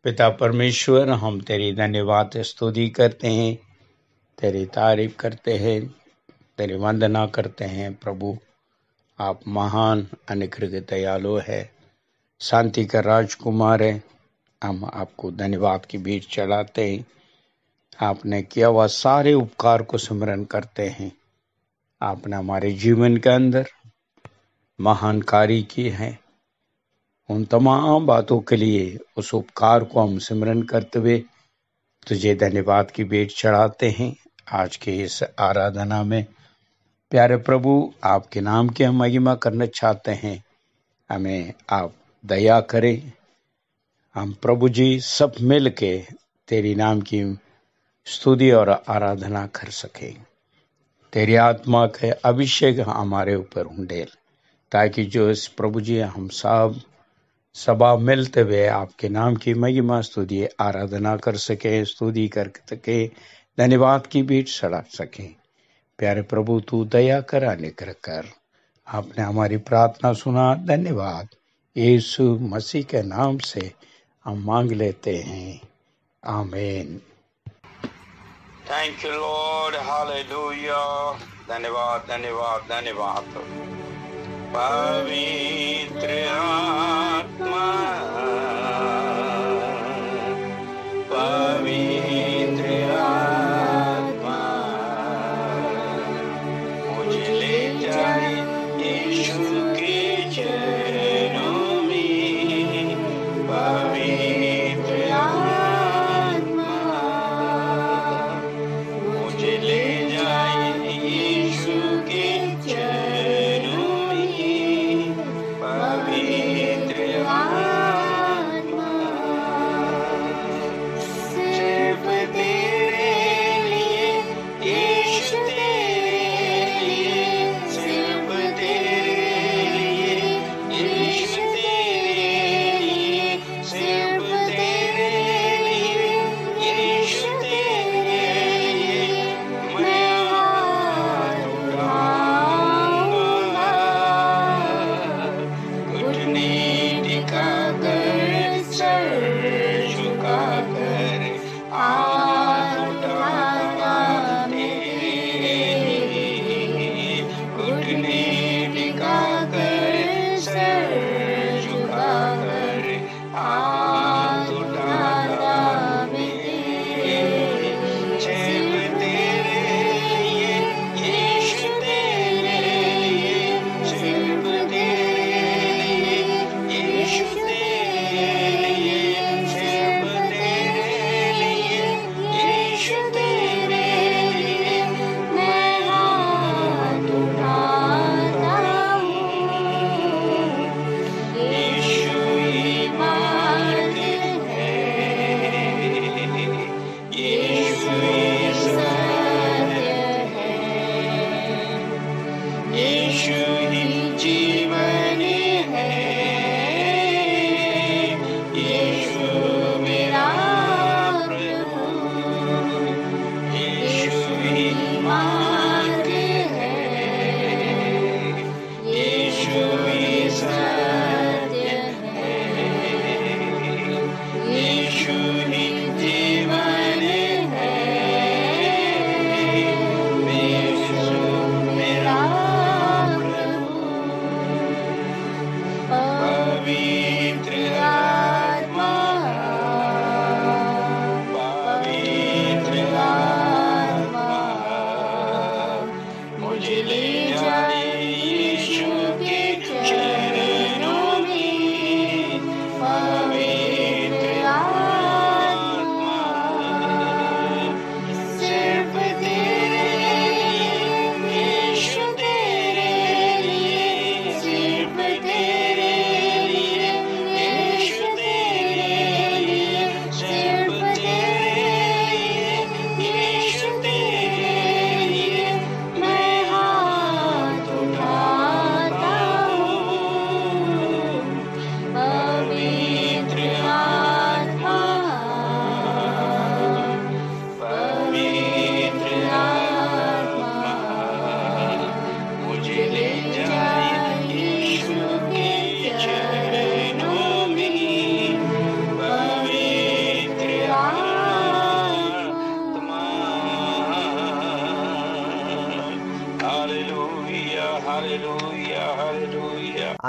पिता परमेश्वर, हम तेरी धन्यवाद स्तुति करते हैं, तेरी तारीफ करते हैं, तेरी वंदना करते हैं। प्रभु, आप महान अनुग्रह दयालु है, शांति का राजकुमार है। हम आपको धन्यवाद की भीख चढ़ाते हैं। आपने किया हुआ सारे उपकार को स्मरण करते हैं। आपने हमारे जीवन के अंदर महान कार्य किए हैं। उन तमाम बातों के लिए, उस उपकार को हम स्मरण करते हुए तुझे धन्यवाद की भेंट चढ़ाते हैं। आज के इस आराधना में प्यारे प्रभु, आपके नाम की हम महिमा करना चाहते हैं। हमें आप दया करें। हम प्रभु जी सब मिल के तेरी नाम की स्तुति और आराधना कर सके। तेरी आत्मा के अभिषेक हमारे ऊपर उंडेल, ताकि जो इस प्रभु जी हम सब सभा मिलते हुए आपके नाम की महिमा स्तुति आराधना कर सके, स्तुति कर सके, धन्यवाद की भीख चढ़ा सके। प्यारे प्रभु, तू दया कर, अनुग्रह कर। आपने हमारी प्रार्थना सुना, धन्यवाद। यीशु मसीह के नाम से हम मांग लेते हैं, आमीन। Thank you Lord, hallelujah. धन्यवाद धन्यवाद धन्यवाद। पवित्र आत्मा, पवित्र आत्मा मुझे ले जाए यीशु के चरणों में। पवित्र आत्मा मुझे ले जाए यीशु के चरणों में। पवित्र आत्मा सिर्फ तेरे लिए, यीशु तेरे लिए, सिर्फ तेरे लिए, यीशु तेरे लिए, सिर्फ तेरे लिए, यीशु तेरे लिए मैं हाथ उठाऊंगा। घुटने टिकाकर, सर झुकाकर, हाथ उठाता तेरे लिए। घुटने टिकाकर, सर झुकाकर, हाथ उठाता तेरे लिए। सिर्फ तेरे लिए, यीशु तेरे लिए, सिर्फ तेरे लिए, यीशु तेरे लिए, सिर्फ तेरे लिए, यीशु तेरे लिए मैं हाथ उठाता हूँ। यीशु ही मार्ग है, यीशु ही सत्य है, यीशु ही जीवन है। यीशु मेरा प्रभु, यीशु ही मार्ग है, यीशु ही सत्य है, यीशु ही जीवन है। यीशु मेरा प्रभु। पवित्र आत्मा, पवित्र आत्मा मुझे ले जाए यीशु के चरणों में। पवित्र आत्मा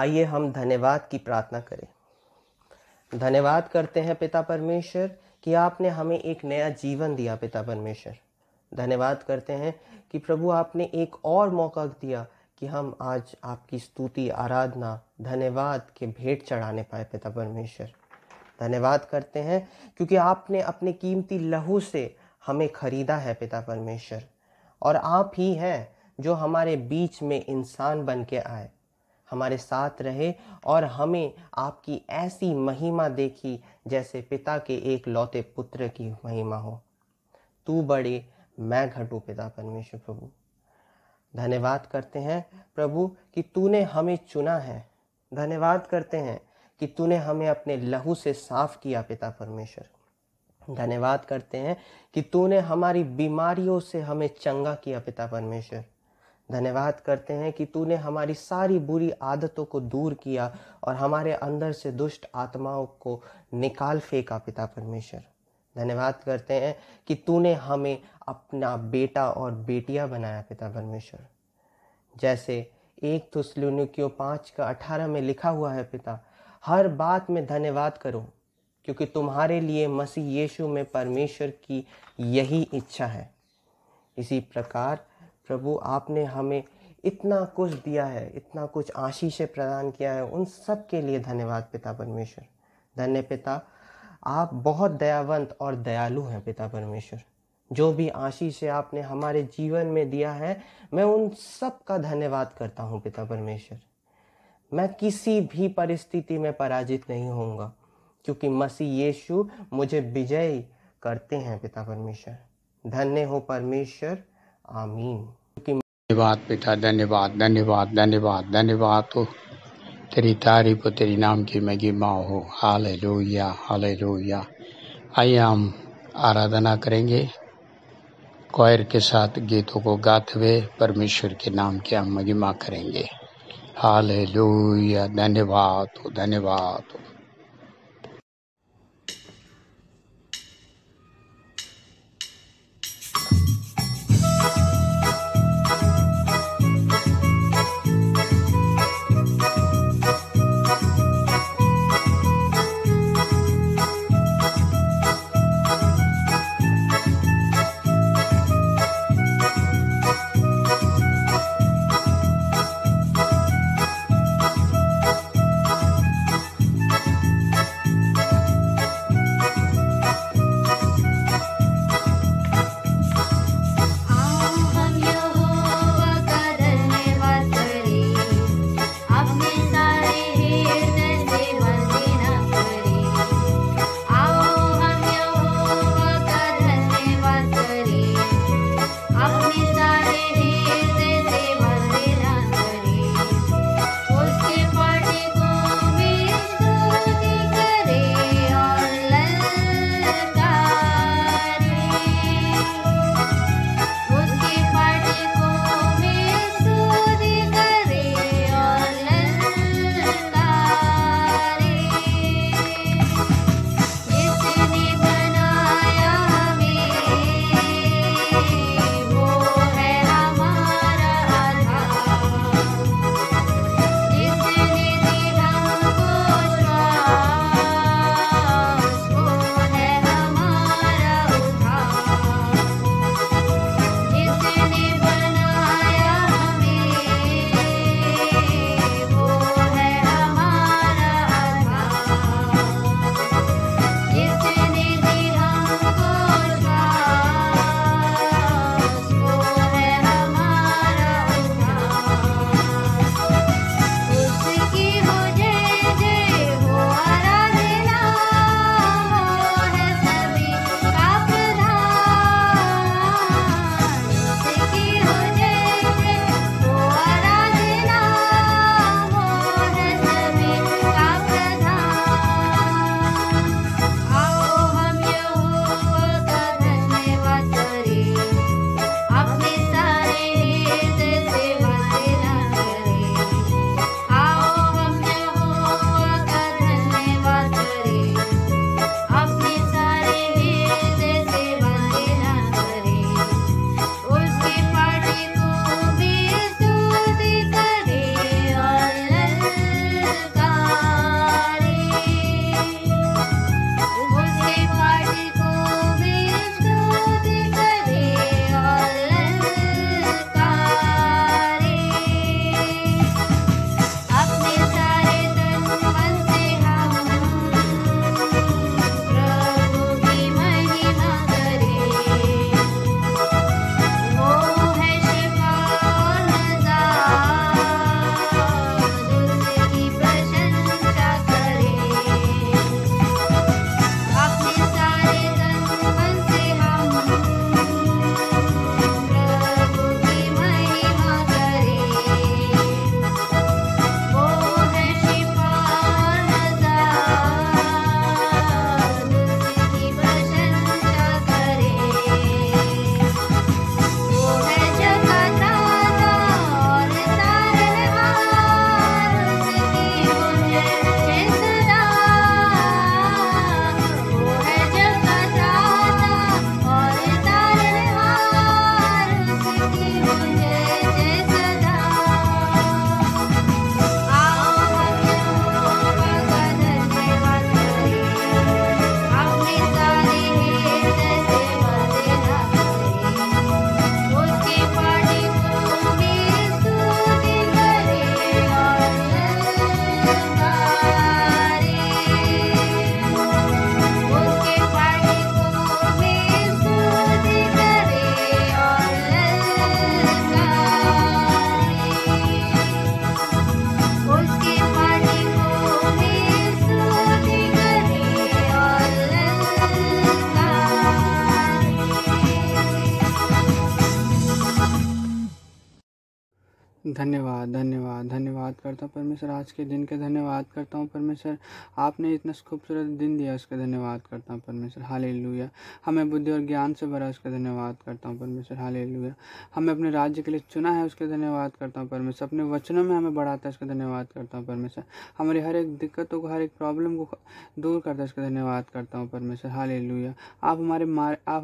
आइए हम धन्यवाद की प्रार्थना करें। धन्यवाद करते हैं पिता परमेश्वर कि आपने हमें एक नया जीवन दिया पिता परमेश्वर। धन्यवाद करते हैं कि प्रभु आपने एक और मौका दिया कि हम आज आपकी स्तुति, आराधना, धन्यवाद के भेंट चढ़ाने पाए पिता परमेश्वर। धन्यवाद करते हैं क्योंकि आपने अपने कीमती लहू से हमें खरीदा है पिता परमेश्वर, और आप ही हैं जो हमारे बीच में इंसान बन के आए, हमारे साथ रहे और हमें आपकी ऐसी महिमा देखी जैसे पिता के एक लौते पुत्र की महिमा हो। तू बड़े मैं घटूं पिता परमेश्वर। प्रभु धन्यवाद करते हैं प्रभु कि तूने हमें चुना है। धन्यवाद करते हैं कि तूने हमें अपने लहू से साफ किया पिता परमेश्वर। धन्यवाद करते हैं कि तूने हमारी बीमारियों से हमें चंगा किया पिता परमेश्वर। धन्यवाद करते हैं कि तूने हमारी सारी बुरी आदतों को दूर किया और हमारे अंदर से दुष्ट आत्माओं को निकाल फेंका पिता परमेश्वर। धन्यवाद करते हैं कि तूने हमें अपना बेटा और बेटियां बनाया पिता परमेश्वर। जैसे 1 थिस्सलुनीकियों 5:18 में लिखा हुआ है, पिता हर बात में धन्यवाद करो क्योंकि तुम्हारे लिए मसीह यीशु में परमेश्वर की यही इच्छा है। इसी प्रकार प्रभु आपने हमें इतना कुछ दिया है, इतना कुछ आशीषें प्रदान किया है, उन सब के लिए धन्यवाद पिता परमेश्वर। धन्य पिता, आप बहुत दयावंत और दयालु हैं पिता परमेश्वर। जो भी आशीषें आपने हमारे जीवन में दिया है, मैं उन सब का धन्यवाद करता हूँ पिता परमेश्वर। मैं किसी भी परिस्थिति में पराजित नहीं होऊंगा क्योंकि मसीह यीशु मुझे विजय करते हैं पिता परमेश्वर। धन्य हो परमेश्वर, आमीन। धन्यवाद पिता, धन्यवाद धन्यवाद धन्यवाद धन्यवाद हो। तेरी तारीफ हो, तेरी नाम की महिमा हो। Hallelujah hallelujah. आइए हम आराधना करेंगे, क्वायर के साथ गीतों को गाते हुए परमेश्वर के नाम की हम महिमा करेंगे। हालेलुया, धन्यवाद हो, धन्यवाद हो। धन्यवाद धन्यवाद धन्यवाद करता हूँ परमेश्वर, आज के दिन के धन्यवाद करता हूँ परमेश्वर। आपने इतना खूबसूरत दिन दिया, उसका धन्यवाद करता हूँ परमेश्वर। हालेलुया। हमें बुद्धि और ज्ञान से भरा, उसका धन्यवाद करता हूँ परमेश्वर। हालेलुया। हमें अपने राज्य के लिए चुना है, उसके धन्यवाद करता हूँ परमेश्वर। अपने वचनों में हमें बढ़ाता है, उसका धन्यवाद करता हूँ परमेश्वर। हमारी हर एक दिक्कतों को, हर एक प्रॉब्लम को दूर करता है, उसका धन्यवाद करता हूँ परमेश्वर। हालेलुया। आप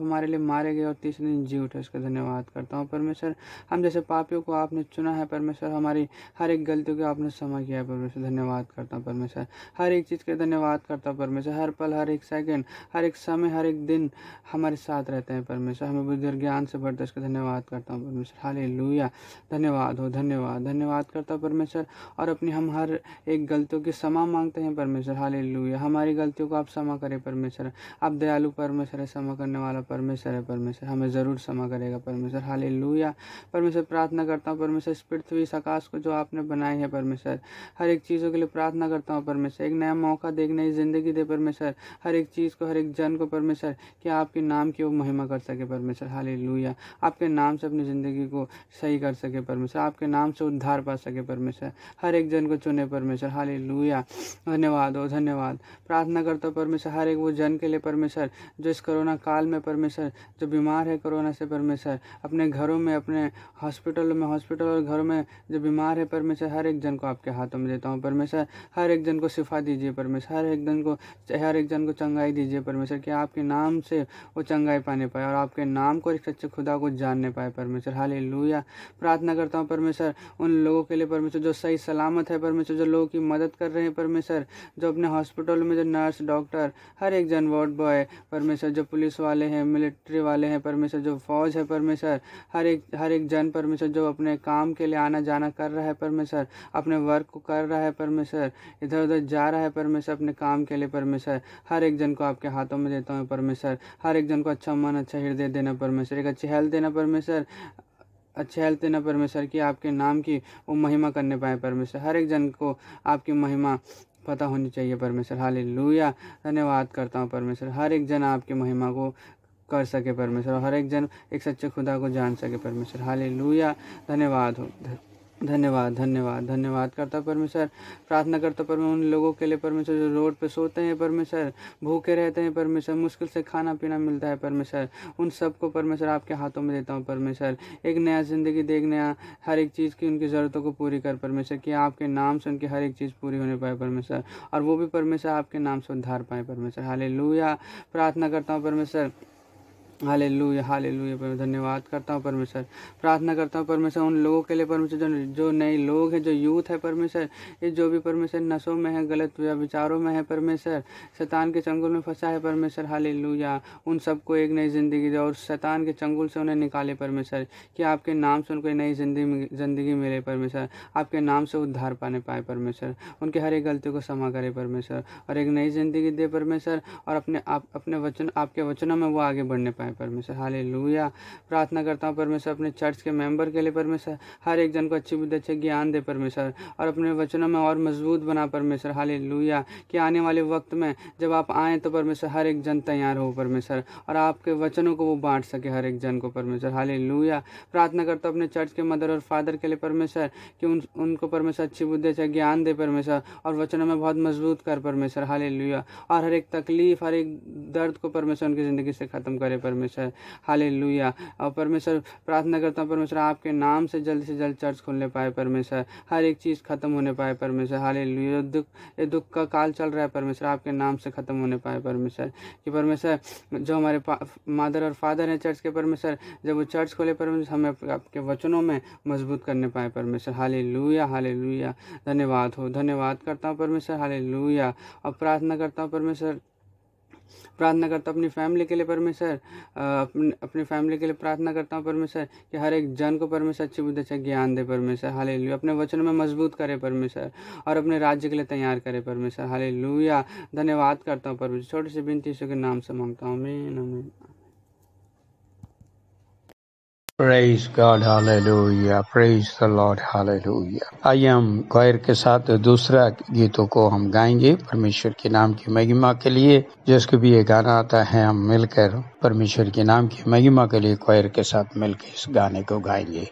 हमारे लिए मारे गए और तीसरे दिन जी उठे, उसका धन्यवाद करता हूँ परमेश्वर। हम जैसे पापियों को आपने चुना है परमेश्वर, हमारी हर एक गलतियों को आपने क्षमा किया है परमेश्वर। धन्यवाद करता हूँ परमेश्वर। हर एक चीज़ के धन्यवाद करता हूँ परमेश्वर। हर पल, हर एक सेकंड, हर एक समय, हर एक दिन हमारे साथ रहते हैं परमेश्वर। हमें बुद्धि और ज्ञान से बढ़ते, इसका धन्यवाद करता हूँ परमेश्वर। हालेलुया। धन्यवाद हो, धन्यवाद धन्यवाद करता हूँ परमेश्वर। और अपनी हम हर एक गलतियों की क्षमा मांगते हैं परमेश्वर। हालेलुया। हमारी गलतियों को आप क्षमा करें परमेश्वर। आप दयालु परमेश्वर है, क्षमा करने वाला परमेश्वर है परमेश्वर। हमें ज़रूर क्षमा करेगा परमेश्वर। हालेलुया। परमेश्वर, प्रार्थना करता हूँ परमेश्वर, इस पृथ्वी इस आकाश को जो आपने बनाई है परमेश्वर, हर एक चीज़ों के लिए प्रार्थना करता हूँ परमेश्वर। एक नया मौका दे, एक नई ज़िंदगी दे परमेश्वर। हर एक चीज़ को, हर एक जन को परमेश्वर, कि आपके नाम की वो महिमा कर सके परमेश्वर। हालेलुया। आपके नाम से अपनी ज़िंदगी को सही कर सके परमेश्वर। आपके नाम से उद्धार पा सके परमेश्वर। हर एक जन को चुने परमेश्वर। हालेलुया। धन्यवाद हो, धन्यवाद। प्रार्थना करता हूँ परमेश्वर, हर एक वो जन के लिए परमेश्वर जो इस कोरोना काल में परमेश्वर, जो बीमार है कोरोना से परमेश्वर, अपने घरों में, अपने हॉस्पिटल और घरों में जो बीमार है परमेश्वर, हर एक जन को आपके हाथों में देता हूँ परमेश्वर। हर एक जन को शिफा दीजिए परमेश्वर। हर एक जन को चंगाई दीजिए परमेश्वर, कि आपके नाम से वो चंगाई पाने पाए और आपके नाम को, एक सच्चे खुदा को जानने पाए परमेश्वर। हालेलुया। प्रार्थना करता हूँ परमेश्वर उन लोगों के लिए परमेश्वर जो सही सलामत है परमेश्वर, जो लोगों की मदद कर रहे हैं परमेश्वर, जो अपने हॉस्पिटल में जो नर्स, डॉक्टर, हर एक जन, वार्ड बॉय परमेश्वर, जो पुलिस वाले हैं, मिलिट्री वाले हैं परमेश्वर, जो फौज है परमेश्वर, हर एक जन परमेश्वर जो अपने काम के लिए आना जाना कर रहा है परमेश्वर, अपने वर्क को कर रहा है परमेश्वर, इधर उधर जा रहा है परमेश्वर अपने काम के लिए परमेश्वर, हर एक जन को आपके हाथों में देता हूँ परमेश्वर। हर एक जन को अच्छा मन, अच्छा हृदय देना परमेश्वर, एक अच्छी हेल्थ देना परमेश्वर, अच्छे हेल्थ देना परमेश्वर, कि आपके नाम की वो महिमा करने पाए परमेश्वर। हर एक जन को आपकी महिमा पता होनी चाहिए परमेश्वर। हालेलुया। धन्यवाद करता हूँ परमेश्वर। हर एक जन आपकी महिमा को कर सके परमेश्वर, और हर एक जन एक सच्चे खुदा को जान सके परमेश्वर। हालेलुया। धन्यवाद हो, धन्यवाद धन्यवाद धन्यवाद करता परमेश्वर। प्रार्थना करता परमेश्वर उन लोगों के लिए परमेश्वर जो रोड पे सोते हैं परमेश्वर, भूखे रहते हैं परमेश्वर, मुश्किल से खाना पीना मिलता है परमेश्वर, उन सबको परमेश्वर आपके हाथों में देता हूँ परमेश्वर। एक नया ज़िंदगी दे, एक नया हर एक चीज़ की उनकी ज़रूरतों को पूरी कर परमेश्वर, कि आपके नाम से उनकी हर एक चीज़ पूरी होने पाए परमेश्वर, और वो भी परमेश्वर आपके नाम से उद्धार पाए परमेश्वर। हालेलुया। प्रार्थना करता हूँ परमेश्वर। Hallelujah hallelujah. धन्यवाद करता हूँ परमेश्वर। प्रार्थना करता हूँ परमेश्वर उन लोगों के लिए परमेश्वर जो नए लोग हैं, जो यूथ है परमेश्वर, ये जो भी परमेश्वर नशों में है, गलत विचारों में है परमेश्वर, शैतान के चंगुल में फंसा है परमेश्वर। हालेलुया। उन सबको एक नई ज़िंदगी दे और शैतान के चंगुल से उन्हें निकाले परमेश्वर, कि आपके नाम से उनको एक नई ज़िंदगी मिले परमेश्वर, आपके नाम से उद्धार पाने पाए परमेश्वर, उनके हर एक गलतियों को क्षमा करे परमेश्वर, और एक नई ज़िंदगी दे परमेश्वर, और अपने वचन, आपके वचनों में वो आगे बढ़ने पाए परमेश्वर। हालेलुया। प्रार्थना करता हूँ परमेश्वर अपने चर्च के मेंबर के लिए परमेश्वर, हर एक जन को अच्छी बुद्धि, अच्छे ज्ञान दे परमेश्वर, और अपने वचनों में और मजबूत बना परमेश्वर। हालेलुया। कि आने वाले वक्त में जब आप आएँ तो परमेश्वर हर एक जन तैयार हो परमेश्वर, और आपके वचनों को वो बांट सके हर एक जन को परमेश्वर। हालेलुया। प्रार्थना करता हूँ अपने चर्च के मदर और फादर के लिए परमेश्वर, कि उनको परमेश्वर अच्छी बुद्धि, अच्छा ज्ञान दे परमेश्वर, और वचनों में बहुत मजबूत कर परमेश्वर। हालेलुया। और हर एक तकलीफ, हर एक दर्द को परमेश्वर उनकी ज़िंदगी से ख़त्म करे परमेश्वर। हालेलुया। और परमेश्वर प्रार्थना करता हूँ परमेश्वर आपके नाम से जल्द चर्च खोलने पाए परमेश्वर, हर एक चीज़ खत्म होने पाए परमेश्वर। हालेलुया। ये दुख का काल चल रहा है परमेश्वर, आपके नाम से ख़त्म होने पाए परमेश्वर, कि परमेश्वर जो हमारे मदर और फादर हैं चर्च के परमेश्वर, जब वो चर्च खोले परमेश्वर, हमें आपके वचनों में मजबूत करने पाए परमेश्वर। Hallelujah hallelujah. धन्यवाद हो, धन्यवाद करता हूँ परमेश्वर। हालेलुया। और प्रार्थना करता हूँ परमेश्वर, प्रार्थना करता हूँ अपनी फैमिली के लिए परमेश्वर, अपनी फैमिली के लिए प्रार्थना करता हूँ परमेश्वर, कि हर एक जन को परमेश्वर अच्छी बुद्धि, अच्छा ज्ञान दे परमेश्वर। हालेलुया। अपने वचनों में मजबूत करे परमेश्वर, और अपने राज्य के लिए तैयार करे परमेश्वर। हालेलुया। धन्यवाद करता हूँ परमेश्वर। छोटी सी विनती यीशु के नाम से मांगता हूँ, आमीन आमीन। Praise God, hallelujah, praise the Lord, hallelujah। आइए हम क्वायर के साथ दूसरा गीतों को हम गाएंगे परमेश्वर के नाम की महिमा के लिए। जिसको भी ये गाना आता है, हम मिलकर परमेश्वर के नाम की महिमा के लिए क्वायर के साथ मिलकर इस गाने को गाएंगे।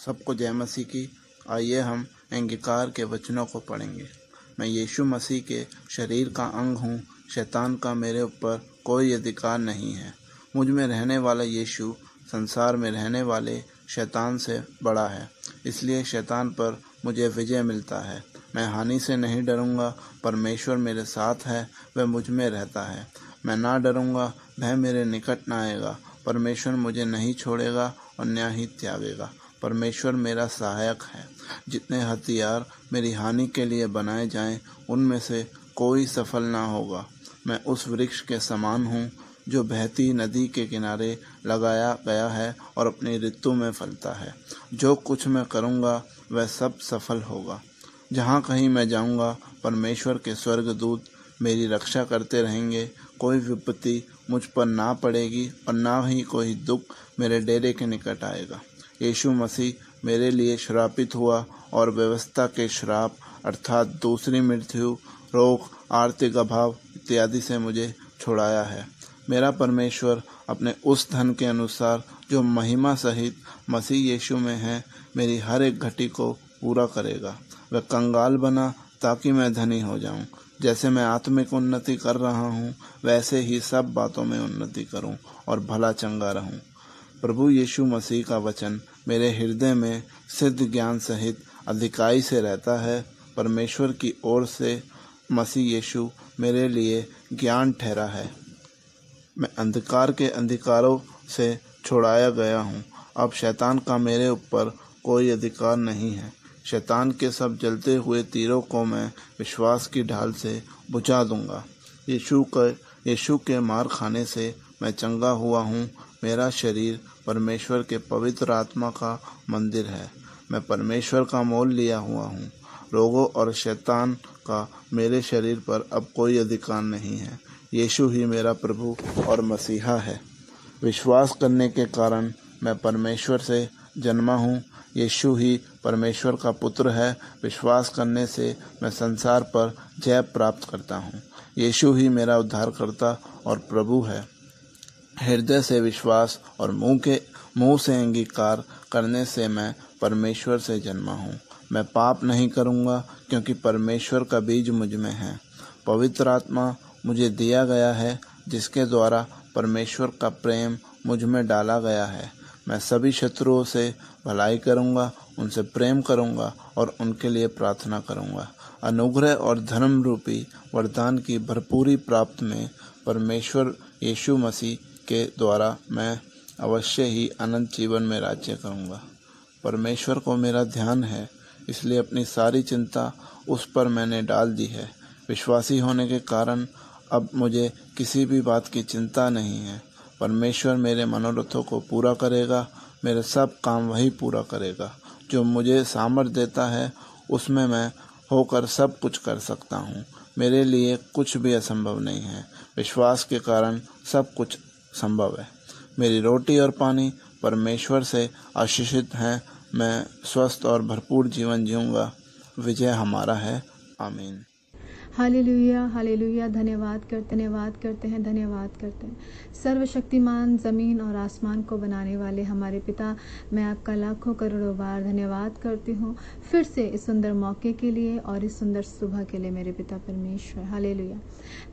सबको जय मसीह की। आइए हम अंगीकार के वचनों को पढ़ेंगे। मैं यीशु मसीह के शरीर का अंग हूँ। शैतान का मेरे ऊपर कोई अधिकार नहीं है। मुझ में रहने वाला यीशु संसार में रहने वाले शैतान से बड़ा है, इसलिए शैतान पर मुझे विजय मिलता है। मैं हानि से नहीं डरूंगा। परमेश्वर मेरे साथ है, वह मुझ में रहता है। मैं ना डरूंगा, वह मेरे निकट न आएगा। परमेश्वर मुझे नहीं छोड़ेगा और न ही त्यागेगा। परमेश्वर मेरा सहायक है। जितने हथियार मेरी हानि के लिए बनाए जाएं, उनमें से कोई सफल ना होगा। मैं उस वृक्ष के समान हूँ जो बहती नदी के किनारे लगाया गया है और अपनी ऋतु में फलता है। जो कुछ मैं करूँगा वह सब सफल होगा। जहाँ कहीं मैं जाऊँगा, परमेश्वर के स्वर्गदूत मेरी रक्षा करते रहेंगे। कोई विपत्ति मुझ पर ना पड़ेगी और ना ही कोई दुख मेरे डेरे के निकट आएगा। यीशु मसीह मेरे लिए श्रापित हुआ और व्यवस्था के श्राप अर्थात दूसरी मृत्यु, रोग, आर्थिक अभाव इत्यादि से मुझे छुड़ाया है। मेरा परमेश्वर अपने उस धन के अनुसार जो महिमा सहित मसीह यीशु में है, मेरी हर एक घटी को पूरा करेगा। वह कंगाल बना ताकि मैं धनी हो जाऊं। जैसे मैं आत्मिक उन्नति कर रहा हूं, वैसे ही सब बातों में उन्नति करूं और भला चंगा रहूं। प्रभु यीशु मसीह का वचन मेरे हृदय में सिद्ध ज्ञान सहित अधिकाई से रहता है। परमेश्वर की ओर से मसीह यीशु मेरे लिए ज्ञान ठहरा है। मैं अंधकार के अंधकारों से छुड़ाया गया हूँ। अब शैतान का मेरे ऊपर कोई अधिकार नहीं है। शैतान के सब जलते हुए तीरों को मैं विश्वास की ढाल से बुझा दूंगा। यीशु के मार खाने से मैं चंगा हुआ हूँ। मेरा शरीर परमेश्वर के पवित्र आत्मा का मंदिर है। मैं परमेश्वर का मोल लिया हुआ हूँ। रोगों और शैतान का मेरे शरीर पर अब कोई अधिकार नहीं है। यीशु ही मेरा प्रभु और मसीहा है। विश्वास करने के कारण मैं परमेश्वर से जन्मा हूँ। यीशु ही परमेश्वर का पुत्र है। विश्वास करने से मैं संसार पर जय प्राप्त करता हूँ। यीशु ही मेरा उद्धारकर्ता और प्रभु है। हृदय से विश्वास और मुंह से अंगीकार करने से मैं परमेश्वर से जन्मा हूँ। मैं पाप नहीं करूँगा क्योंकि परमेश्वर का बीज मुझ में है। पवित्र आत्मा मुझे दिया गया है, जिसके द्वारा परमेश्वर का प्रेम मुझ में डाला गया है। मैं सभी शत्रुओं से भलाई करूँगा, उनसे प्रेम करूँगा और उनके लिए प्रार्थना करूँगा। अनुग्रह और धर्म रूपी वरदान की भरपूरी प्राप्त में परमेश्वर यीशु मसीह के द्वारा मैं अवश्य ही अनंत जीवन में राज्य करूँगा। परमेश्वर को मेरा ध्यान है, इसलिए अपनी सारी चिंता उस पर मैंने डाल दी है। विश्वासी होने के कारण अब मुझे किसी भी बात की चिंता नहीं है। परमेश्वर मेरे मनोरथों को पूरा करेगा। मेरे सब काम वही पूरा करेगा। जो मुझे सामर्थ्य देता है, उसमें मैं होकर सब कुछ कर सकता हूँ। मेरे लिए कुछ भी असंभव नहीं है। विश्वास के कारण सब कुछ संभव है। मेरी रोटी और पानी परमेश्वर से आशीषित हैं। मैं स्वस्थ और भरपूर जीवन जीऊँगा। विजय हमारा है। आमीन। Hallelujah, hallelujah. धन्यवाद करते हैं। सर्वशक्तिमान ज़मीन और आसमान को बनाने वाले हमारे पिता, मैं आपका लाखों करोड़ों बार धन्यवाद करती हूँ फिर से इस सुंदर मौके के लिए और इस सुंदर सुबह के लिए मेरे पिता परमेश्वर। हालेलुया।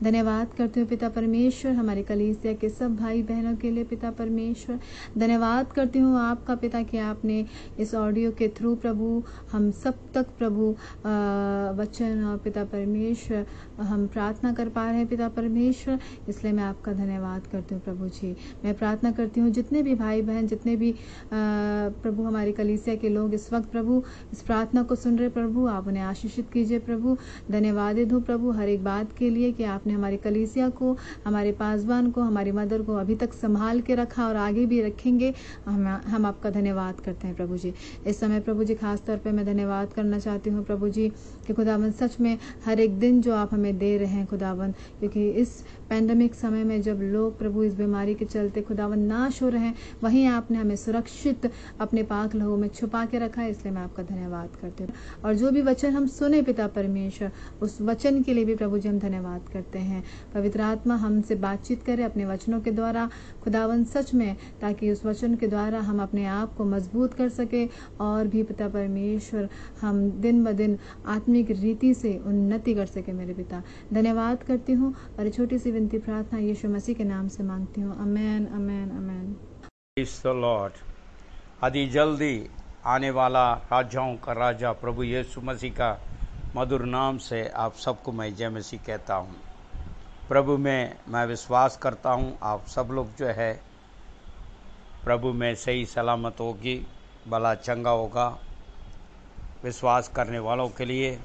धन्यवाद करती हूँ पिता परमेश्वर, हमारे कलीसिया के सब भाई बहनों के लिए पिता परमेश्वर। धन्यवाद करती हूँ आपका पिता कि आपने इस ऑडियो के थ्रू प्रभु हम सब तक प्रभु वचन और पिता परमेश्वर हम प्रार्थना कर पा रहे हैं पिता परमेश्वर, इसलिए मैं आपका धन्यवाद करती हूँ प्रभु जी। मैं प्रार्थना करती हूँ जितने भी भाई बहन, जितने भी प्रभु हमारी कलीसिया के लोग इस वक्त प्रभु इस प्रार्थना को सुन रहे प्रभु, आप उन्हें आशीषित कीजिए प्रभु। धन्यवाद दूँ प्रभु हर एक बात के लिए कि आपने हमारी कलीसिया को, हमारे पासवान को, हमारी मदर को अभी तक संभाल के रखा और आगे भी रखेंगे। हम आपका धन्यवाद करते हैं प्रभु जी। इस समय प्रभु जी खास तौर पे मैं धन्यवाद करना चाहती हूँ प्रभु जी कि खुदावन सच में हर एक दिन जो आप हमें दे रहे हैं खुदावन, क्योंकि इस पैंडेमिक समय में जब लोग प्रभु इस बीमारी के चलते खुदावन नाश हो रहे हैं, वहीं आपने हमें सुरक्षित अपने पाक लहू में छुपा के रखा है, इसलिए मैं आपका धन्यवाद करती हूँ। और जो भी वचन हम सुने पिता परमेश्वर, उस वचन के लिए भी प्रभु जी हम धन्यवाद करते हैं। पवित्र आत्मा हमसे बातचीत करे अपने वचनों के द्वारा खुदावन सच में, ताकि उस वचन के द्वारा हम अपने आप को मजबूत कर सके और भी पिता परमेश्वर हम दिन ब दिन आत्मिक रीति से उन्नति कर सके। मेरे पिता धन्यवाद करती हूँ और छोटी सी विनती प्रार्थना यीशु मसीह के नाम से मांगती हूँ। Amen, amen, amen. Praise the lord. अति जल्दी आने वाला राजाओं का राजा प्रभु यीशु मसीह का मधुर नाम से आप सबको मैं जय मसीह कहता हूँ। प्रभु में मैं विश्वास करता हूँ आप सब लोग जो है प्रभु में सही सलामत होगी, भला चंगा होगा। विश्वास करने वालों के लिए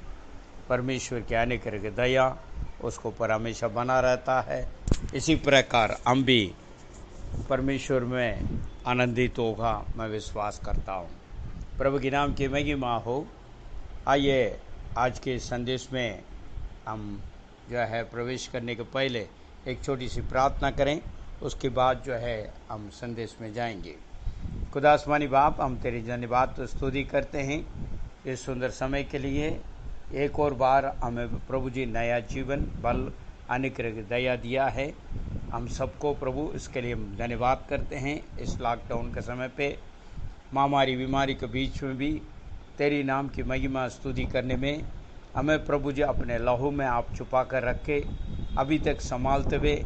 परमेश्वर की अनेक दया उसको पर हमेशा बना रहता है। इसी प्रकार हम भी परमेश्वर में आनंदित होगा, मैं विश्वास करता हूँ। प्रभु के नाम की महिमा हो। आइए आज के संदेश में हम जो है प्रवेश करने के पहले एक छोटी सी प्रार्थना करें, उसके बाद जो है हम संदेश में जाएंगे। खुदा आसमानी बाप, हम तेरी धन्यवाद तो स्तुति करते हैं इस सुंदर समय के लिए। एक और बार हमें प्रभु जी नया जीवन बल अनेक दया दिया है। हम सबको प्रभु इसके लिए धन्यवाद करते हैं। इस लॉकडाउन के समय पे महामारी बीमारी के बीच में भी तेरी नाम की महिमा स्तुति करने में हमें प्रभु जी अपने लहू में आप छुपा कर रखे अभी तक संभालते हुए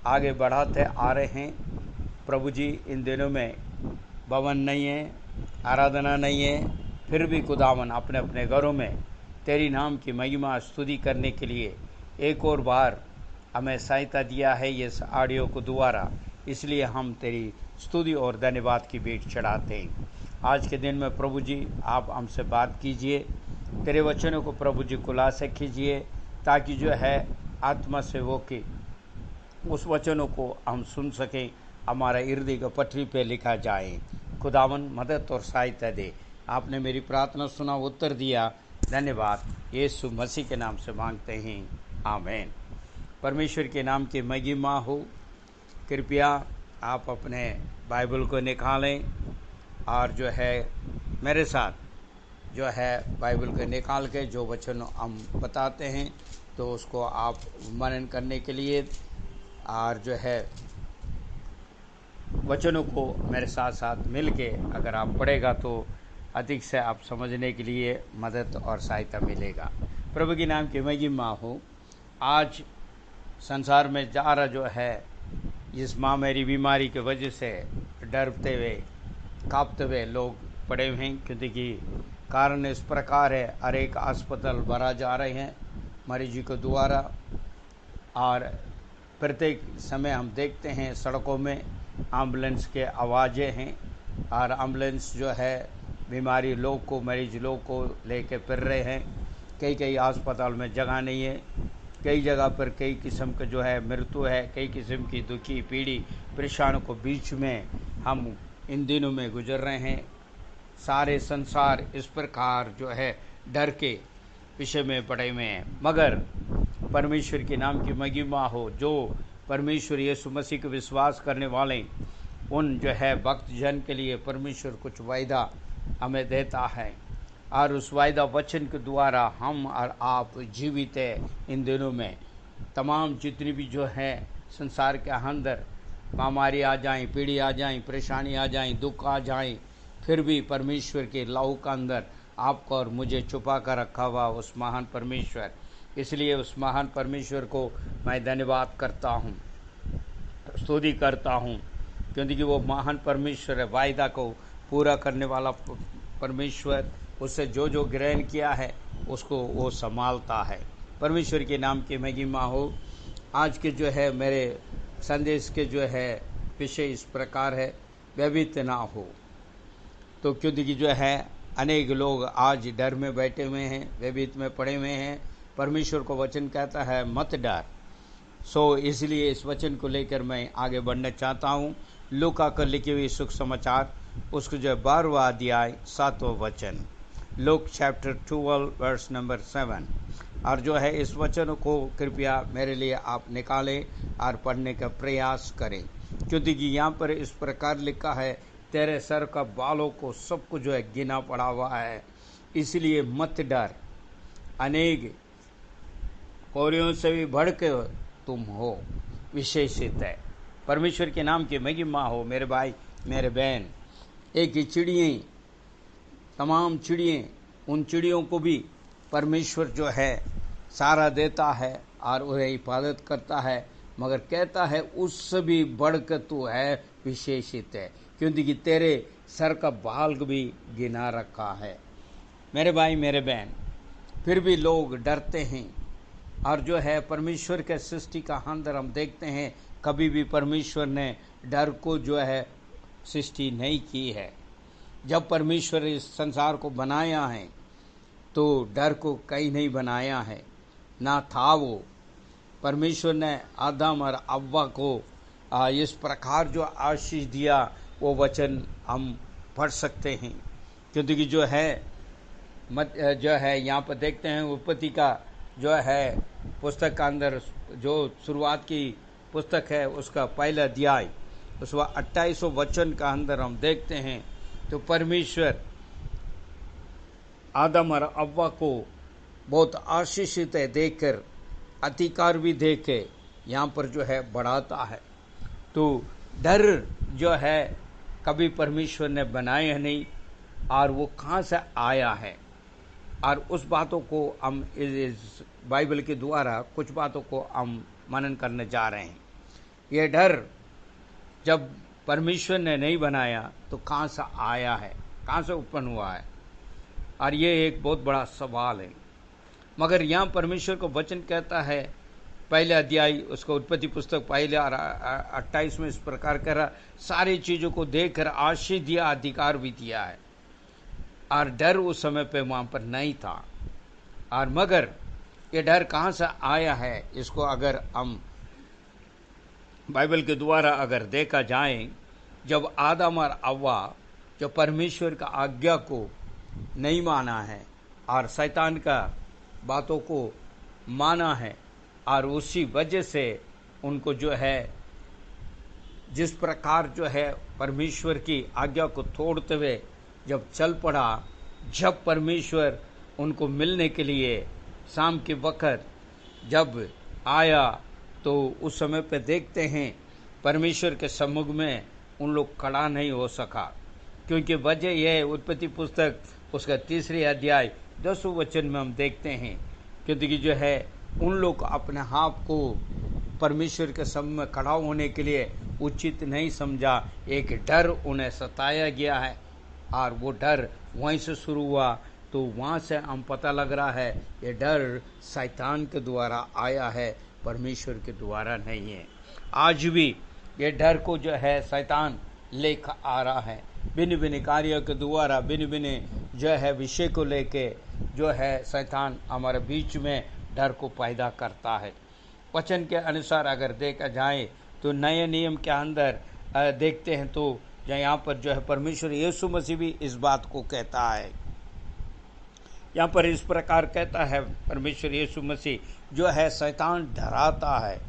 आगे बढ़ाते आ रहे हैं। प्रभु जी इन दिनों में भवन नहीं है, आराधना नहीं है, फिर भी खुदावन अपने अपने घरों में तेरी नाम की महिमा स्तुति करने के लिए एक और बार हमें सहायता दिया है इस ऑडियो को द्वारा। इसलिए हम तेरी स्तुति और धन्यवाद की भेंट चढ़ाते हैं। आज के दिन में प्रभु जी आप हमसे बात कीजिए, तेरे वचनों को प्रभु जी खुलासा कीजिए, ताकि जो है आत्मा से वो कि उस वचनों को हम सुन सकें, हमारा हृदय का पटरी पे लिखा जाए। खुदावन मदद और सहायता दे। आपने मेरी प्रार्थना सुना, उत्तर दिया, धन्यवाद। यीशु मसीह के नाम से मांगते हैं, आमीन। परमेश्वर के नाम की महिमा हो। कृपया आप अपने बाइबल को निकालें और जो है मेरे साथ जो है बाइबल को निकाल के जो वचन हम बताते हैं तो उसको आप मनन करने के लिए और जो है वचनों को मेरे साथ साथ मिल के अगर आप पढ़ेगा तो अधिक से आप समझने के लिए मदद और सहायता मिलेगा। प्रभु के नाम की महिमा हो। आज संसार में ज़्यादा जो है इस महामारी बीमारी की वजह से डरते हुए कांपते हुए लोग पड़े हुए हैं, क्योंकि कारण इस प्रकार है, हर एक अस्पताल भरा जा रहे हैं मरीजों के द्वारा। और प्रत्येक समय हम देखते हैं सड़कों में एम्बुलेंस के आवाज़ें हैं और एम्बुलेंस जो है बीमारी लोग को, मरीज लोग को लेके फिर रहे हैं। कई अस्पताल में जगह नहीं है, कई जगह पर कई किस्म का जो है मृत्यु है, कई किस्म की दुखी पीड़ी परेशानों को बीच में हम इन दिनों में गुजर रहे हैं। सारे संसार इस प्रकार जो है डर के विषय में पड़े हुए हैं, मगर परमेश्वर के नाम की महिमा हो। जो परमेश्वर यीशु मसीह को विश्वास करने वाले उन जो है भक्त जन के लिए परमेश्वर कुछ वायदा हमें देता है और उस वायदा वचन के द्वारा हम और आप जीवित है। इन दिनों में तमाम जितनी भी जो है संसार के अंदर महामारी आ जाए, पीड़ी आ जाए, परेशानी आ जाए, दुख आ जाए, फिर भी परमेश्वर के लहू का अंदर आपको और मुझे छुपा कर रखा हुआ उस महान परमेश्वर। इसलिए उस महान परमेश्वर को मैं धन्यवाद करता हूँ, स्तुति करता हूँ, क्योंकि वो महान परमेश्वर है, वायदा को पूरा करने वाला परमेश्वर। उससे जो जो ग्रहण किया है उसको वो संभालता है। परमेश्वर के नाम की महिमा हो। आज के जो है मेरे संदेश के जो है विषय इस प्रकार है, भयभीत ना हो। तो क्योंकि जो है अनेक लोग आज डर में बैठे हुए हैं, भयभीत में पड़े हुए हैं। परमेश्वर को वचन कहता है मत डर। इसलिए इस वचन को लेकर मैं आगे बढ़ना चाहता हूँ। लूका को लिखी हुई सुख समाचार उसको जो 12वां अध्याय 7वां वचन, लूक चैप्टर 12 वर्स नंबर 7। और जो है इस वचन को कृपया मेरे लिए आप निकालें और पढ़ने का प्रयास करें, क्योंकि यहाँ पर इस प्रकार लिखा है, तेरे सर का बालों को सब कुछ जो है गिना पड़ा हुआ है, इसलिए मत डर, अनेक कोरियों से भी बढ़ के तुम हो, विशेषित है। परमेश्वर के नाम की महिमा हो। मेरे भाई मेरे बहन, एक ही चिड़िए, तमाम चिड़िए, उन चिड़ियों को भी परमेश्वर जो है सारा देता है और उन्हें हिफाजत करता है, मगर कहता है उससे भी बढ़कर तू है, विशेषित है, क्योंकि तेरे सर का बाल भी गिना रखा है। मेरे भाई मेरे बहन, फिर भी लोग डरते हैं और जो है परमेश्वर के सृष्टि का अंदर हम देखते हैं, कभी भी परमेश्वर ने डर को जो है सृष्टि नहीं की है। जब परमेश्वर इस संसार को बनाया है तो डर को कहीं नहीं बनाया है, ना था वो। परमेश्वर ने आदम और अव्वा को इस प्रकार जो आशीष दिया, वो वचन हम पढ़ सकते हैं, क्योंकि जो है यहाँ पर देखते हैं उत्पत्ति का जो है पुस्तक का अंदर जो शुरुआत की पुस्तक है उसका पहला अध्याय उसका 28वां वचन का अंदर हम देखते हैं, तो परमेश्वर आदम और अव्वा को बहुत आशीषित देकर, अधिकार भी देके यहाँ पर जो है बढ़ाता है। तो डर जो है कभी परमेश्वर ने बनाया नहीं, और वो कहाँ से आया है, और उस बातों को हम इस बाइबल के द्वारा कुछ बातों को हम मनन करने जा रहे हैं। ये डर जब परमेश्वर ने नहीं बनाया तो कहाँ से आया है, कहाँ से उत्पन्न हुआ है, और ये एक बहुत बड़ा सवाल है। मगर यहाँ परमेश्वर को वचन कहता है, पहले अध्याय उसको उत्पत्ति पुस्तक पहले 28 में इस प्रकार कह रहा, सारी चीज़ों को देखकर आशीष दिया, अधिकार भी दिया है, और डर उस समय पे वहाँ पर नहीं था। और मगर ये डर कहाँ से आया है, इसको अगर हम बाइबल के द्वारा अगर देखा जाए, जब आदम और अव्वा जो परमेश्वर का आज्ञा को नहीं माना है और शैतान का बातों को माना है, और उसी वजह से उनको जो है जिस प्रकार जो है परमेश्वर की आज्ञा को तोड़ते हुए जब चल पड़ा, जब परमेश्वर उनको मिलने के लिए शाम के वक़्त जब आया, तो उस समय पे देखते हैं परमेश्वर के सम्मुख में उन लोग खड़ा नहीं हो सका, क्योंकि वजह यह है, उत्पत्ति पुस्तक उसका 3 अध्याय 10वें वचन में हम देखते हैं, क्योंकि जो है उन लोग अपने आप को परमेश्वर के सम्मुख में खड़ा होने के लिए उचित नहीं समझा। एक डर उन्हें सताया गया है, और वो डर वहीं से शुरू हुआ। तो वहाँ से हम पता लग रहा है ये डर शैतान के द्वारा आया है, परमेश्वर के द्वारा नहीं है। आज भी ये डर को जो है शैतान लेकर आ रहा है, भिन्न भिन्न कार्यों के द्वारा, भिन्न भिन्न जो है विषय को लेके जो है शैतान हमारे बीच में डर को पैदा करता है। वचन के अनुसार अगर देखा जाए तो नए नियम के अंदर देखते हैं तो यहाँ पर जो है परमेश्वर यीशु मसीह भी इस बात को कहता है। यहाँ पर इस प्रकार कहता है परमेश्वर यीशु मसीह, जो है शैतान डराता है,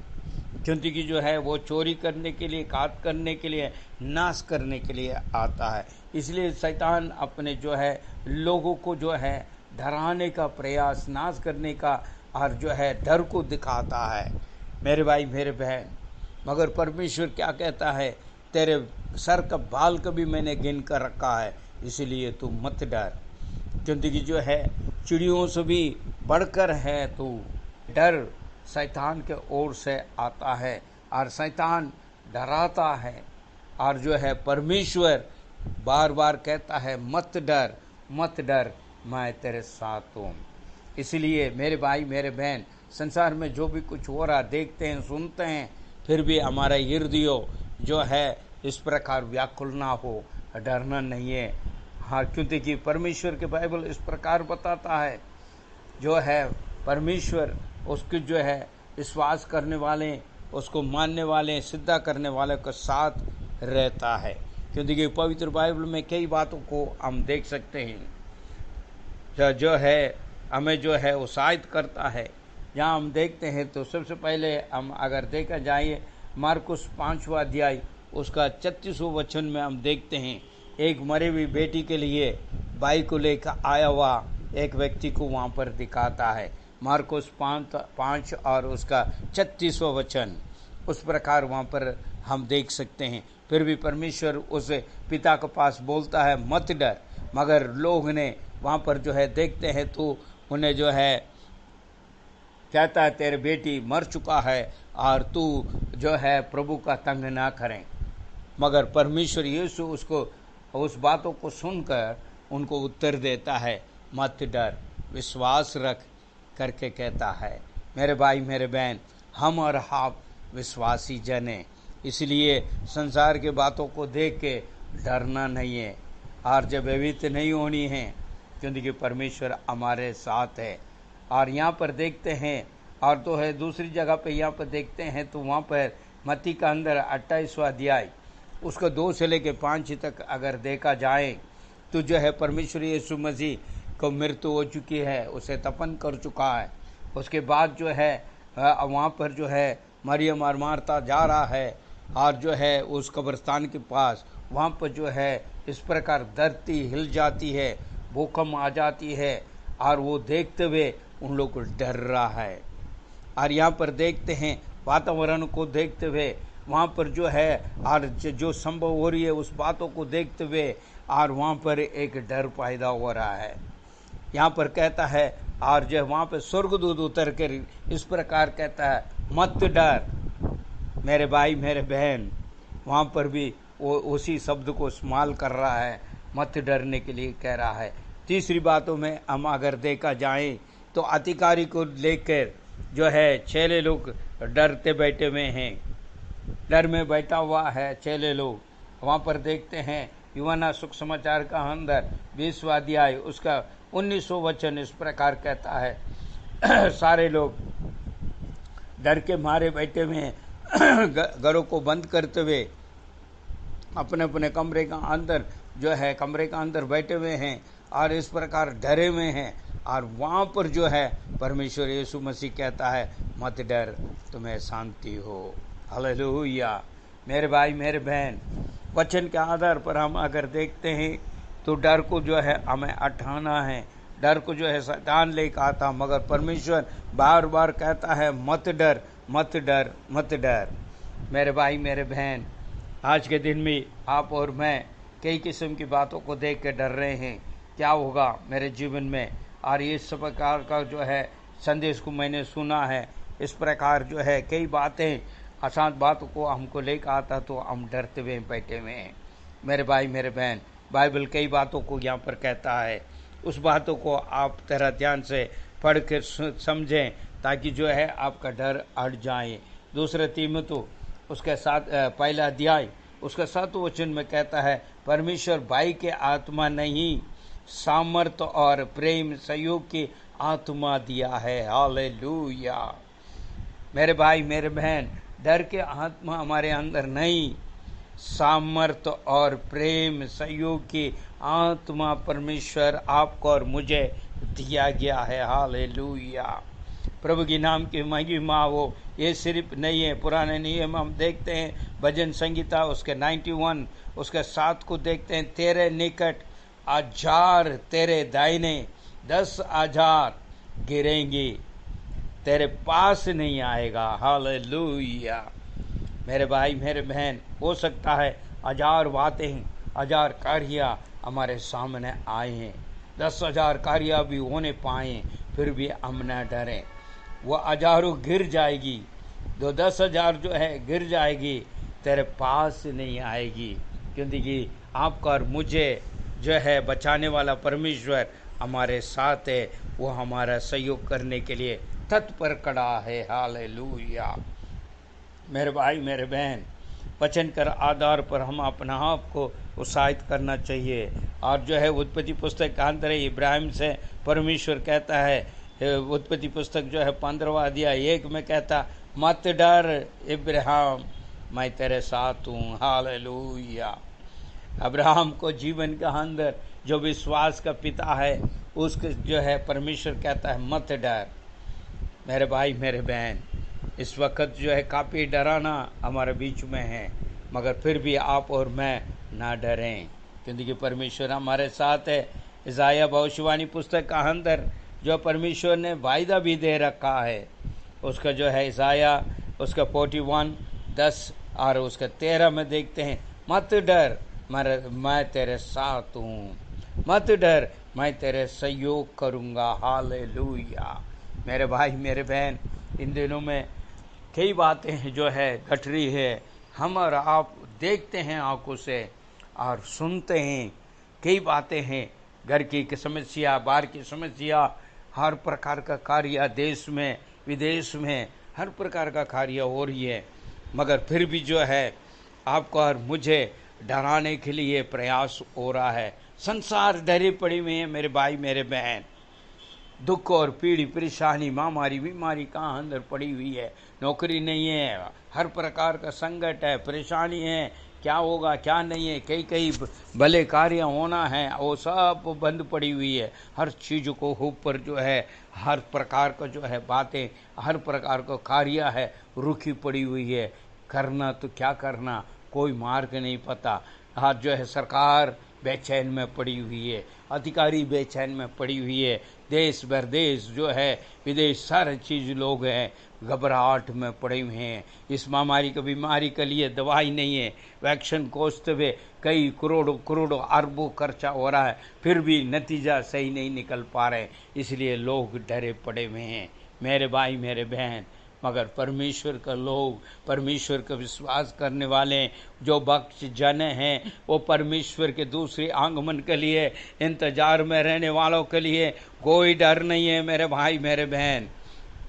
क्योंकि जो है वो चोरी करने के लिए, घात करने के लिए, नाश करने के लिए आता है। इसलिए शैतान अपने जो है लोगों को जो है डराने का प्रयास, नाश करने का, और जो है डर को दिखाता है। मेरे भाई मेरे बहन, मगर परमेश्वर क्या कहता है, तेरे सर का बाल कभी मैंने गिन कर रखा है, इसलिए तू मत डर, क्योंकि जो है चिड़ियों से भी बढ़कर है तू। डर शैतान के ओर से आता है, और शैतान डराता है, और जो है परमेश्वर बार बार कहता है मत डर, मत डर, मैं तेरे साथ हूँ। इसलिए मेरे भाई मेरे बहन, संसार में जो भी कुछ हो रहा देखते हैं, सुनते हैं, फिर भी हमारा हृदय जो है इस प्रकार व्याकुल ना हो, डरना नहीं है। हाँ, क्योंकि परमेश्वर के बाइबल इस प्रकार बताता है, जो है परमेश्वर उसके जो है विश्वास करने वाले, उसको मानने वाले, सिद्धा करने वाले के साथ रहता है। क्योंकि पवित्र बाइबल में कई बातों को हम देख सकते हैं, जो है हमें जो है उत्साहित करता है। जहाँ हम देखते हैं तो सबसे पहले हम अगर देखा जाए मार्कुस 5वां अध्याय उसका 36वां वचन में हम देखते हैं, एक मरी हुई बेटी के लिए बाई को लेकर आया हुआ एक व्यक्ति को वहाँ पर दिखाता है। मार्कुस 5 और उसका 36वां वचन, उस प्रकार वहाँ पर हम देख सकते हैं। फिर भी परमेश्वर उस पिता के पास बोलता है मत डर, मगर लोग ने वहाँ पर जो है देखते हैं तो उन्हें जो है कहता है तेरे बेटी मर चुका है और तू जो है प्रभु का तंग ना करें। मगर परमेश्वर यीशु उसको उस बातों को सुनकर उनको उत्तर देता है मत डर, विश्वास रख करके कहता है। मेरे भाई मेरे बहन, हम और आप विश्वासी जन हैं, इसलिए संसार के बातों को देख के डरना नहीं है और जब भयभीत नहीं होनी है, क्योंकि परमेश्वर हमारे साथ है। और यहाँ पर देखते हैं और तो है दूसरी जगह पे यहाँ पर देखते हैं तो वहाँ पर मत्ती का अंदर 28वां अध्याय उसको 2 से लेकर 5 तक अगर देखा जाए तो जो है परमेश्वर यीशु मसीह को मृत्यु हो चुकी है, उसे तपन कर चुका है। उसके बाद जो है वहाँ पर जो है मरियम और मार्था जा रहा है और जो है उस कब्रिस्तान के पास वहाँ पर जो है इस प्रकार धरती हिल जाती है, भूकंप आ जाती है और वो देखते हुए उन लोग को डर रहा है। और यहाँ पर देखते हैं वातावरण को देखते हुए वहाँ पर जो है और जो संभव हो रही है उस बातों को देखते हुए और वहाँ पर एक डर पैदा हो रहा है। यहाँ पर कहता है और जो वहाँ पर स्वर्गदूत उतर कर इस प्रकार कहता है मत डर मेरे भाई मेरे बहन, वहाँ पर भी वो उसी शब्द को इस्तेमाल कर रहा है, मत डरने के लिए कह रहा है। तीसरी बातों में हम अगर देखा जाए तो अधिकारी को लेकर जो है चेले लोग डरते बैठे हुए हैं, डर में बैठा हुआ है चेले लोग। वहाँ पर देखते हैं यूहन्ना सुसमाचार का अंदर 20वां अध्याय उसका 19वां वचन इस प्रकार कहता है सारे लोग डर के मारे बैठे हुए हैं, घरों को बंद करते हुए अपने अपने कमरे का अंदर बैठे हुए हैं और इस प्रकार डरे हुए हैं। और वहाँ पर जो है परमेश्वर यीशु मसीह कहता है मत डर, तुम्हें शांति हो। हालेलुया। मेरे भाई मेरे बहन, वचन के आधार पर हम अगर देखते हैं तो डर को जो है हमें हटाना है। डर को जो है शैतान लेकर आता, मगर परमेश्वर बार बार कहता है मत डर मत डर मत डर। मेरे भाई मेरे बहन, आज के दिन में आप और मैं कई किस्म की बातों को देख के डर रहे हैं, क्या होगा मेरे जीवन में। और इस प्रकार का जो है संदेश को मैंने सुना है, इस प्रकार जो है कई बातें आसान बातों को हमको लेकर आता तो हम डरते हुए बैठे हुए हैं। मेरे भाई मेरे बहन, बाइबल कई बातों को यहाँ पर कहता है, उस बातों को आप तरह ध्यान से पढ़ के समझें ताकि जो है आपका डर हट जाए। दूसरे तीमुथियुस उसके साथ 1 अध्याय उसका 7वां वचन में कहता है परमेश्वर भाई के आत्मा नहीं सामर्थ और प्रेम सहयोग की आत्मा दिया है। हालेलुया। मेरे भाई मेरे बहन, डर के आत्मा हमारे अंदर नहीं, सामर्थ और प्रेम सहयोग की आत्मा परमेश्वर आपको और मुझे दिया गया है। हालेलुया। प्रभु के नाम की महिमा हो। ये सिर्फ नहीं है, पुराने नियम हम देखते हैं भजन संगीता उसके 91 उसके 7 को देखते हैं, तेरे निकट 1000 तेरे दाहिने 10,000 गिरेंगे, तेरे पास नहीं आएगा। हालेलुया। मेरे भाई मेरे बहन, हो सकता है 1000 बातें 1000 कार्य हमारे सामने आए हैं, 10,000 कार्य भी होने पाए, फिर भी हम न डरें। वो 1000 गिर जाएगी, 10,000 जो है गिर जाएगी, तेरे पास नहीं आएगी, क्योंकि आपका और मुझे जो है बचाने वाला परमेश्वर हमारे साथ है, वो हमारा सहयोग करने के लिए तत्पर खड़ा है। हालेलुया। मेरे भाई मेरे बहन, वचन कर आधार पर हम अपना आप को उत्साहित करना चाहिए। और जो है उत्पत्ति पुस्तक के अंदर इब्राहिम से परमेश्वर कहता है, उत्पत्ति पुस्तक जो है 15वां अध्याय 1 में कहता मत डर इब्राहिम, मैं तेरे साथ हूँ। हालेलुया। अब्राहम को जीवन के अंदर जो विश्वास का पिता है उसके जो है परमेश्वर कहता है मत डर। मेरे भाई मेरे बहन, इस वक्त जो है काफ़ी डराना हमारे बीच में है, मगर फिर भी आप और मैं ना डरें, क्योंकि परमेश्वर हमारे साथ है। इसाया भविष्यवाणी पुस्तक का अंदर जो परमेश्वर ने वायदा भी दे रखा है, उसका जो है इसाया उसका 41:10 और उसका 13 में देखते हैं, मत डर मैं तेरे साथ हूँ, मत डर मैं तेरे सहयोग करूँगा। हालेलुया। मेरे भाई मेरे बहन, इन दिनों में कई बातें जो है घट रही है, हम और आप देखते हैं आंखों से और सुनते हैं। कई बातें हैं, घर की समस्या, बाहर की समस्या, हर प्रकार का कार्य देश में विदेश में हर प्रकार का कार्य हो रही है, मगर फिर भी जो है आपको और मुझे डराने के लिए प्रयास हो रहा है। संसार डरे पड़ी हुई है मेरे भाई मेरे बहन, दुख और पीड़ी परेशानी महामारी बीमारी कहाँ अंदर पड़ी हुई है, नौकरी नहीं है, हर प्रकार का संकट है, परेशानी है, क्या होगा क्या नहीं है, कई भले कार्य होना है वो सब बंद पड़ी हुई है। हर चीज़ को ऊपर जो है हर प्रकार का जो है बातें, हर प्रकार का कार्य है रुकी पड़ी हुई है। करना तो क्या करना, कोई मार्ग नहीं पता। आज जो है सरकार बेचैन में पड़ी हुई है, अधिकारी बेचैन में पड़ी हुई है, देश विदेश जो है विदेश सारे चीज़ लोग हैं घबराहट में पड़े हुए हैं। इस महामारी की बीमारी के लिए दवाई नहीं है, वैक्सीन खोजते हुए कई करोड़ों अरबों खर्चा हो रहा है, फिर भी नतीजा सही नहीं निकल पा रहे, इसलिए लोग डरे पड़े हुए हैं मेरे भाई मेरे बहन। मगर परमेश्वर का लोग, परमेश्वर का विश्वास करने वाले जो भक्त जन हैं, वो परमेश्वर के दूसरे आगमन के लिए इंतजार में रहने वालों के लिए कोई डर नहीं है मेरे भाई मेरे बहन।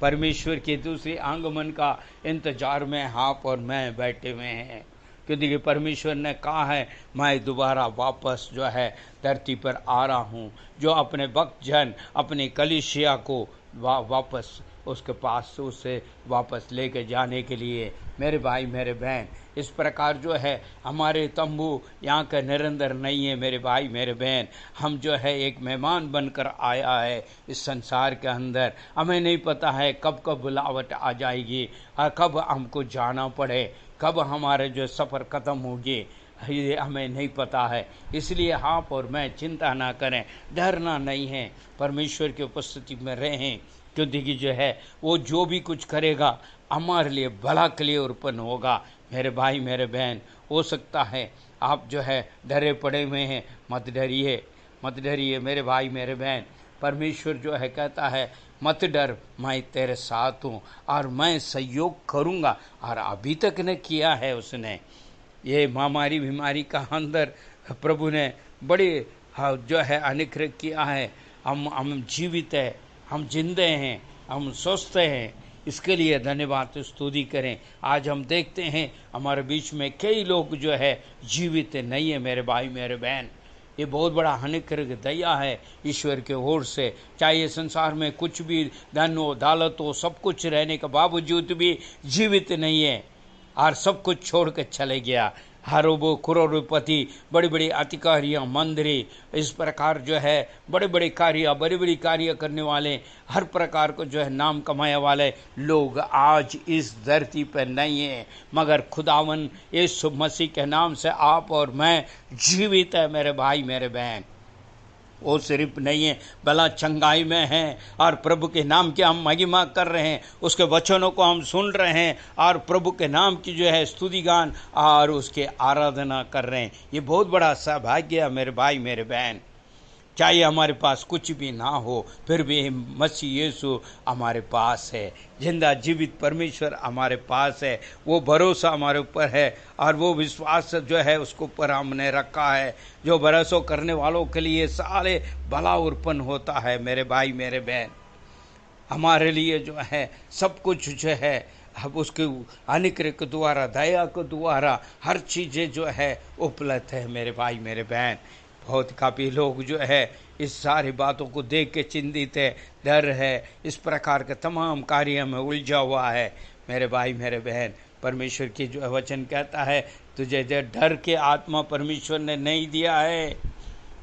परमेश्वर के दूसरे आगमन का इंतजार में आप और मैं बैठे हुए हैं, क्योंकि परमेश्वर ने कहा है मैं दोबारा वापस जो है धरती पर आ रहा हूँ, जो अपने भक्त जन अपनी कलीसिया को वापस उसके पास से उसे वापस लेके जाने के लिए मेरे भाई मेरे बहन। इस प्रकार जो है हमारे तंबू यहाँ का निरंतर नहीं है मेरे भाई मेरे बहन। हम जो है एक मेहमान बनकर आया है इस संसार के अंदर। हमें नहीं पता है कब कब बुलावट आ जाएगी और कब हमको जाना पड़े, कब हमारे जो सफ़र ख़त्म होगी, ये हमें नहीं पता है। इसलिए आप और मैं चिंता ना करें, डरना नहीं है, परमेश्वर की उपस्थिति में रहें, क्योंकि जो है वो जो भी कुछ करेगा हमारे लिए भला के लिए उत्पन्न होगा मेरे भाई मेरे बहन। हो सकता है आप जो है डरे पड़े हुए हैं, मत डरिए मत डरिए मेरे भाई मेरे बहन। परमेश्वर जो है कहता है मत डर मैं तेरे साथ हूँ और मैं सहयोग करूँगा, और अभी तक ने किया है उसने। ये महामारी बीमारी का अंदर प्रभु ने बड़े जो है अनुग्रह किया है। हम जीवित है, हम जिंदे हैं, हम स्वस्थ हैं, इसके लिए धन्यवाद स्तुति करें। आज हम देखते हैं हमारे बीच में कई लोग जो है जीवित नहीं है मेरे भाई मेरे बहन। ये बहुत बड़ा अनुग्रह दया है ईश्वर के ओर से। चाहे ये संसार में कुछ भी धन हो दौलत हो सब कुछ रहने के बावजूद भी जीवित नहीं है और सब कुछ छोड़ कर चले गया। हरोबो करोड़पति, बड़ी बड़ी अधिकारियाँ, मंत्री, इस प्रकार जो है बड़े बड़े कार्य करने वाले, हर प्रकार को जो है नाम कमाने वाले लोग आज इस धरती पर नहीं है, मगर खुदावन यीशु मसीह के नाम से आप और मैं जीवित है मेरे भाई मेरे बहन। वो सिर्फ नहीं है भला चंगाई में हैं और प्रभु के नाम की हम महिमा कर रहे हैं, उसके वचनों को हम सुन रहे हैं और प्रभु के नाम की जो है स्तुति गान और उसके आराधना कर रहे हैं। ये बहुत बड़ा सौभाग्य है मेरे भाई मेरे बहन। चाहे हमारे पास कुछ भी ना हो फिर भी मसीह यीशु हमारे पास है, जिंदा जीवित परमेश्वर हमारे पास है, वो भरोसा हमारे ऊपर है और वो विश्वास जो है उसको ऊपर हमने रखा है। जो भरोसा करने वालों के लिए सारे भला उत्पन्न होता है मेरे भाई मेरे बहन। हमारे लिए जो है सब कुछ जो है अब उसके अनुग्रह के द्वारा, दया के द्वारा हर चीज़ें जो है उपलब्ध है मेरे भाई मेरे बहन। बहुत काफ़ी लोग जो है इस सारी बातों को देख के चिंतित है, डर है, इस प्रकार के तमाम कार्यों में उलझा हुआ है मेरे भाई मेरे बहन। परमेश्वर की जो वचन कहता है, तुझे जो डर के आत्मा परमेश्वर ने नहीं दिया है,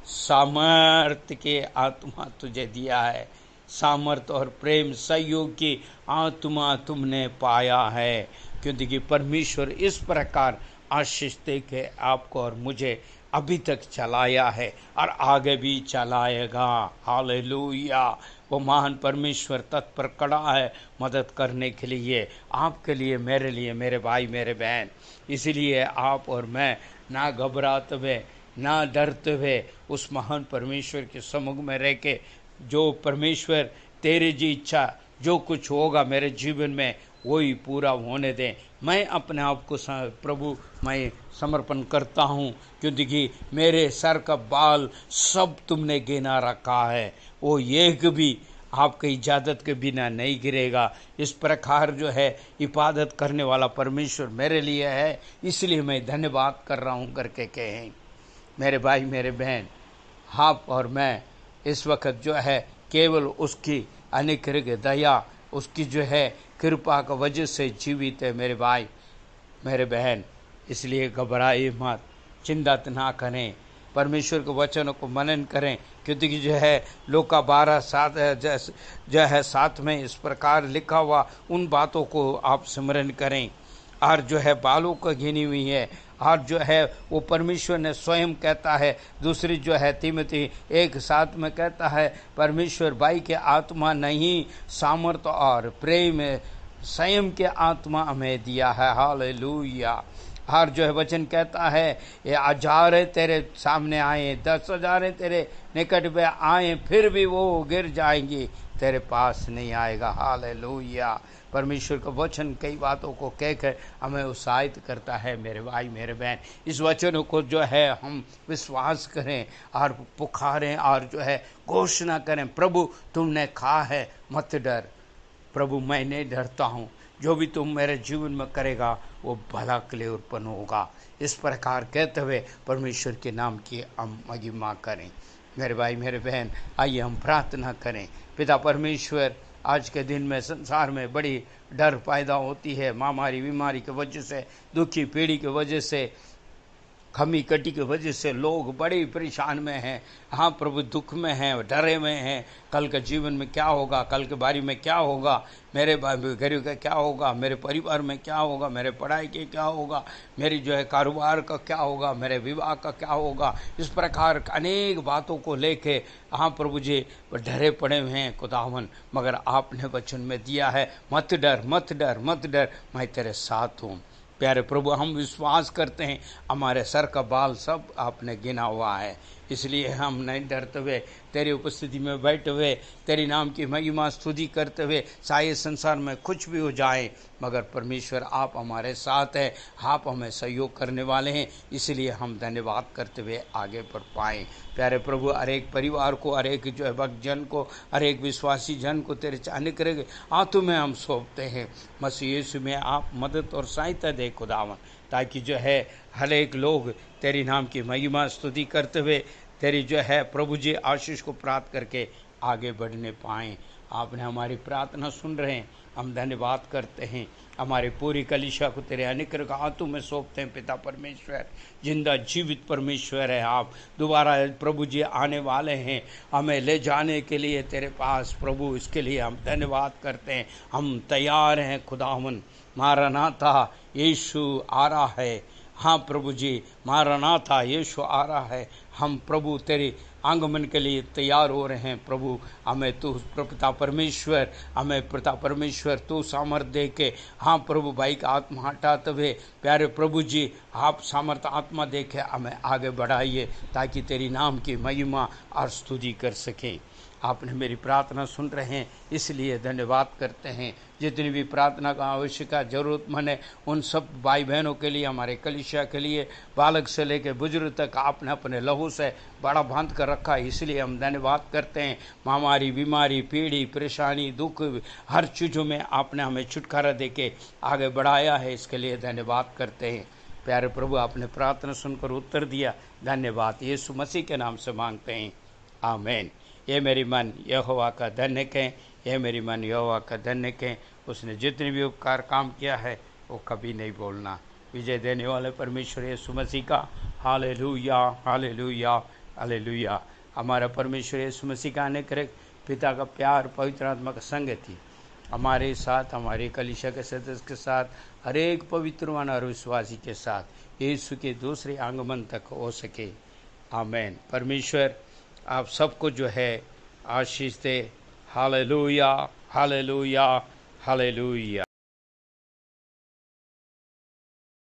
सामर्थ के आत्मा तुझे दिया है। सामर्थ और प्रेम सहयोग की आत्मा तुमने पाया है, क्योंकि परमेश्वर इस प्रकार आशीष दे के आपको और मुझे अभी तक चलाया है और आगे भी चलाएगा। हालेलुया। वो महान परमेश्वर तत्पर खड़ा है मदद करने के लिए, आपके लिए, मेरे भाई मेरे बहन। इसलिए आप और मैं ना घबराते हुए, ना डरते हुए उस महान परमेश्वर के सम्मुख में रह के, जो परमेश्वर तेरी जी इच्छा जो कुछ होगा मेरे जीवन में वही पूरा होने दें। मैं अपने आप को प्रभु मैं समर्पण करता हूँ, क्योंकि मेरे सर का बाल सब तुमने गिना रखा है, वो एक भी आपकी इजाज़त के बिना नहीं गिरेगा। इस प्रकार जो है इबादत करने वाला परमेश्वर मेरे लिए है, इसलिए मैं धन्यवाद कर रहा हूँ करके कहें। मेरे भाई मेरे बहन, आप और मैं इस वक्त जो है केवल उसकी अनुग्रह दया, उसकी जो है कृपा का वजह से जीवित है मेरे भाई मेरे बहन। इसलिए घबराइए मत, चिंता ना करें, परमेश्वर के वचनों को मनन करें, क्योंकि जो है लूका 12:7 जो है 7 में इस प्रकार लिखा हुआ उन बातों को आप स्मरण करें। और जो है बालों को गिनी हुई है, और जो है वो परमेश्वर ने स्वयं कहता है। दूसरी जो है तीमुथी 1:7 में कहता है, परमेश्वर भाई के आत्मा नहीं सामर्थ्य और प्रेम स्वयं के आत्मा हमें दिया है। हालेलुया। और जो है वचन कहता है, ये 1000 तेरे सामने आए, 10,000 तेरे निकट में आए, फिर भी वो गिर जाएंगी, तेरे पास नहीं आएगा। हालेलुया। परमेश्वर का वचन कई बातों को कहकर हमें उत्साहित करता है मेरे भाई मेरे बहन। इस वचनों को जो है हम विश्वास करें और पुकारें और जो है घोषणा करें, प्रभु तुमने कहा है मत डर, प्रभु मैं नहीं डरता हूँ, जो भी तुम मेरे जीवन में करेगा वो भला के लिए उत्पन्न होगा। इस प्रकार कहते हुए परमेश्वर के नाम की हम महिमा करें। मेरे भाई मेरे बहन, आइए हम प्रार्थना करें। पिता परमेश्वर, आज के दिन में संसार में बड़ी डर पैदा होती है, महामारी बीमारी की वजह से, दुखी पीढ़ी की वजह से, कमी कटी की वजह से लोग बड़े परेशान में हैं। हाँ प्रभु, दुख में हैं, डरे में हैं, कल के जीवन में क्या होगा, कल के बारे में क्या होगा, मेरे घर का क्या होगा, मेरे परिवार में क्या होगा, मेरे पढ़ाई के क्या होगा, मेरी जो है कारोबार का क्या होगा, मेरे विवाह का क्या होगा। इस प्रकार अनेक बातों को लेके हाँ प्रभु जी डरे पड़े हुए हैं खुदावन, मगर आपने वचन में दिया है, मत डर मत डर मत डर, मैं तेरे साथ हूँ। प्यारे प्रभु, हम विश्वास करते हैं हमारे सर का बाल सब आपने गिना हुआ है, इसलिए हम नहीं डरते हुए तेरी उपस्थिति में बैठे हुए तेरी नाम की महिमा स्तुति करते हुए, चाहे संसार में कुछ भी हो जाए, मगर परमेश्वर आप हमारे साथ हैं, आप हमें सहयोग करने वाले हैं, इसलिए हम धन्यवाद करते हुए आगे बढ़ पाएँ। प्यारे प्रभु, हर एक परिवार को, हर एक जो है भक्त जन को, हर एक विश्वासी जन को तेरे अनुग्रह हाथों में हम सौंपते हैं। मसीह यीशु में आप मदद और सहायता दे खुदावन, ताकि जो है हर एक लोग तेरी नाम की महिमा स्तुति करते हुए तेरी जो है प्रभु जी आशीष को प्राप्त करके आगे बढ़ने पाएँ। आपने हमारी प्रार्थना सुन रहे हैं, हम धन्यवाद करते हैं। हमारी पूरी कलीसिया को तेरे अनुग्रह का हाथों में सौंपते हैं। पिता परमेश्वर, जिंदा जीवित परमेश्वर है आप, दोबारा प्रभु जी आने वाले हैं हमें ले जाने के लिए तेरे पास। प्रभु, इसके लिए हम धन्यवाद करते हैं। हम तैयार हैं खुदावन, मारनाथा यीशु आ रहा है। हाँ प्रभु जी, मारनाथा यीशु आ रहा है। हम प्रभु तेरे आगमन के लिए तैयार हो रहे हैं। प्रभु, हमें तू पिता परमेश्वर, हमें पिता परमेश्वर तू सामर्थ्य दे के, हाँ प्रभु भाई का आत्मा हटाते हुए प्यारे प्रभु जी आप सामर्थ्य आत्मा दे के हमें आगे बढ़ाइए, ताकि तेरी नाम की महिमा और स्तुति कर सकें। आपने मेरी प्रार्थना सुन रहे हैं, इसलिए धन्यवाद करते हैं। जितनी भी प्रार्थना का आवश्यकता जरूरतमंद है, उन सब भाई बहनों के लिए, हमारे कलीसिया के लिए, बालक से लेकर बुजुर्ग तक आपने अपने लहू से बड़ा बांध कर रखा है, इसलिए हम धन्यवाद करते हैं। महामारी बीमारी पीढ़ी परेशानी दुख हर चीज़ों में आपने हमें छुटकारा दे के आगे बढ़ाया है, इसके लिए धन्यवाद करते हैं। प्यारे प्रभु, आपने प्रार्थना सुनकर उत्तर दिया, धन्यवाद। यीशु मसीह के नाम से मांगते हैं, आमीन। ये मेरी मन यहोवा का धन्य कहें, ये मेरी मन यहोवा का धन्य कहें। उसने जितने भी उपकार काम किया है वो कभी नहीं बोलना। विजय देने वाले परमेश्वर यीशु मसीह का हालेलुया, हालेलुया, हालेलुया। हमारा परमेश्वर यीशु मसीह का अनेक पिता का प्यार, पवित्र आत्मा का संगति हमारे साथ, हमारे कलीसिया के सदस्य के साथ, हर एक पवित्रवान और विश्वासी के साथ यीशु के दूसरे आगमन तक हो सके। आमीन। परमेश्वर आप सबको जो है आशीष दे। Hallelujah, hallelujah, hallelujah.